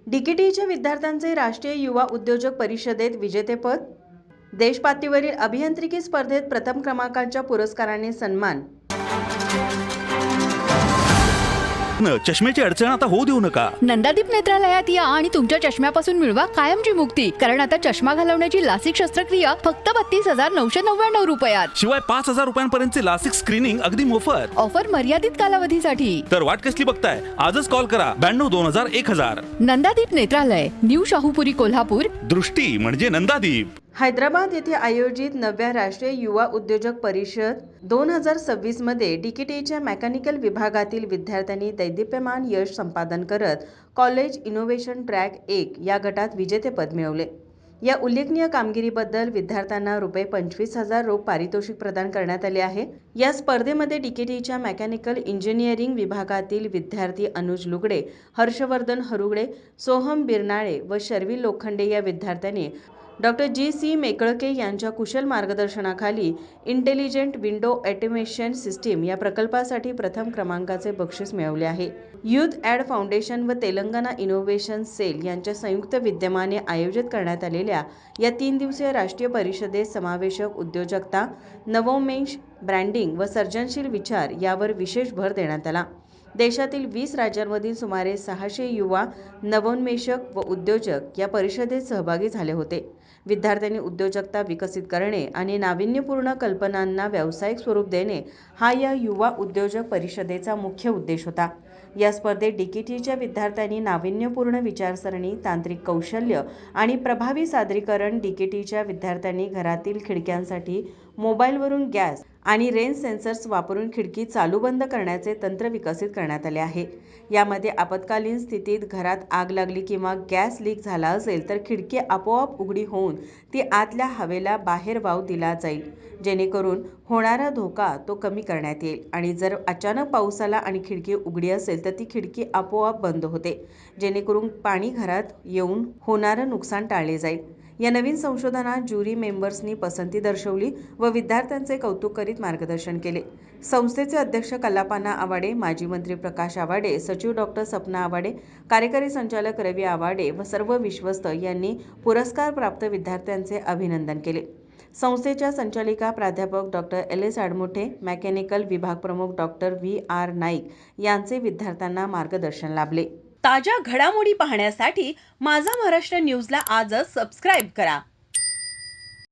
डीकेटीच्या विद्यार्थ्यांचे राष्ट्रीय युवा उद्योजक परिषदेत विजेतेपद, देशपातळीवरील अभियांत्रिकी स्पर्धेत प्रथम क्रमांकाच्या पुरस्काराने सन्मान. चष्म्याची अडचण आता होऊ देऊ नका. नंदादीप नेत्रालयात या आणि तुमच्या चष्म्यापासून मिळवा कायमची मुक्ती. कारण आता चष्मा घालवण्याची लासिक शस्त्रक्रिया फक्त 32,999 रुपयात. शिवाय 5,000 रुपयांपर्यंतचे लासिक स्क्रीनिंग अगदी मोफत. ऑफर मर्यादित कालावधीसाठी. तर वाट कसली बघताय? आजच कॉल करा 92,2000-1000. नंदादीप नेत्रालय, न्यू शाहूपुरी, कोल्हापूर. दृष्टी म्हणजे नंदादीप. हैदराबाद येथे आयोजित 9व्या राष्ट्रीय युवा उद्योजक परिषद 2026 मध्ये डीकेटीच्या मेकॅनिकल विभागातील विद्यार्थ्यांनी दैदिप्यमान यश संपादन करत कॉलेज इनोव्हेशन ट्रॅक 1 या गटात विजेतेपद मिळवले. या उल्लेखनीय कामगिरीबद्दल विद्यार्थ्यांना ₹25,000 रोख पारितोषिक प्रदान करण्यात आले आहे. या स्पर्धेमध्ये डीकेटीच्या मेकॅनिकल इंजिनिअरिंग विभागातील विद्यार्थी अनुज लुगडे, हर्षवर्धन हरुगडे, सोहम बिरनाळे व शर्विल लोखंडे या विद्यार्थ्यांनी डॉक्टर जी.सी. मेकळके यांच्या कुशल मार्गदर्शनाखाली इंटेलिजंट विंडो ऑटोमेशन सिस्टीम या प्रकल्पासाठी प्रथम क्रमांकाचे बक्षीस मिळवले आहे. युथ ॲड फाउंडेशन व तेलंगणा इनोव्हेशन सेल यांच्या संयुक्त विद्यमाने आयोजित करण्यात आलेल्या या 3 दिवसीय राष्ट्रीय परिषदेत समावेशक उद्योजकता, नवोन्मेष, ब्रँडिंग व सर्जनशील विचार यावर विशेष भर देण्यात आला. देशातील 20 राज्यांमधील सुमारे 600 युवा नवोन्मेषक व उद्योजक या परिषदेत सहभागी झाले होते. विद्यार्थ्यांनी उद्योजकता विकसित करणे आणि नाविन्यपूर्ण कल्पनांना व्यावसायिक स्वरूप देणे हा या युवा उद्योजक परिषदेचा मुख्य उद्देश होता. या स्पर्धेत डीकेटीच्या विद्यार्थ्यांनी नाविन्यपूर्ण विचारसरणी, तांत्रिक कौशल्य आणि प्रभावी सादरीकरण. डीकेटीच्या विद्यार्थ्यांनी घरातील खिडक्यांसाठी मोबाईलवरून गॅस आणि रेंज सेन्सर्स वापरून खिडकी चालू बंद करण्याचे तंत्र विकसित करण्यात आले आहे. यामध्ये आपत्कालीन स्थितीत घरात आग लागली किंवा गॅस लीक झाला असेल तर खिडकी आपोआप उघडी होऊन ती आतल्या हवेला बाहेर वाव दिला जाईल, जेणेकरून होणारा धोका तो कमी करण्यात येईल. आणि जर अचानक पाऊस आला आणि खिडकी उघडी असेल तर ती खिडकी आपोआप बंद होते, जेणेकरून पाणी घरात येऊन होणारं नुकसान टाळले जाईल. या नवीन संशोधनात ज्युरी मेंबर्सनी पसंती दर्शवली व विद्यार्थ्यांचे कौतुक करीत मार्गदर्शन केले. संस्थेचे अध्यक्ष कल्लापाना आवाडे, माजी मंत्री प्रकाश आवाडे, सचिव डॉ. सपना आवाडे, कार्यकारी संचालक रवी आवाडे व सर्व विश्वस्त यांनी पुरस्कार प्राप्त विद्यार्थ्यांचे अभिनंदन केले. संस्थेच्या संचालिका प्राध्यापक डॉ. एल.एस. आडमुठे, मेकॅनिकल विभाग प्रमुख डॉ. व्ही.आर. नाईक यांचे विद्यार्थ्यांना मार्गदर्शन लाभले. ताज्या घडामोडी पाहण्यासाठी माझा महाराष्ट्र न्यूजला आजच सबस्क्राईब करा.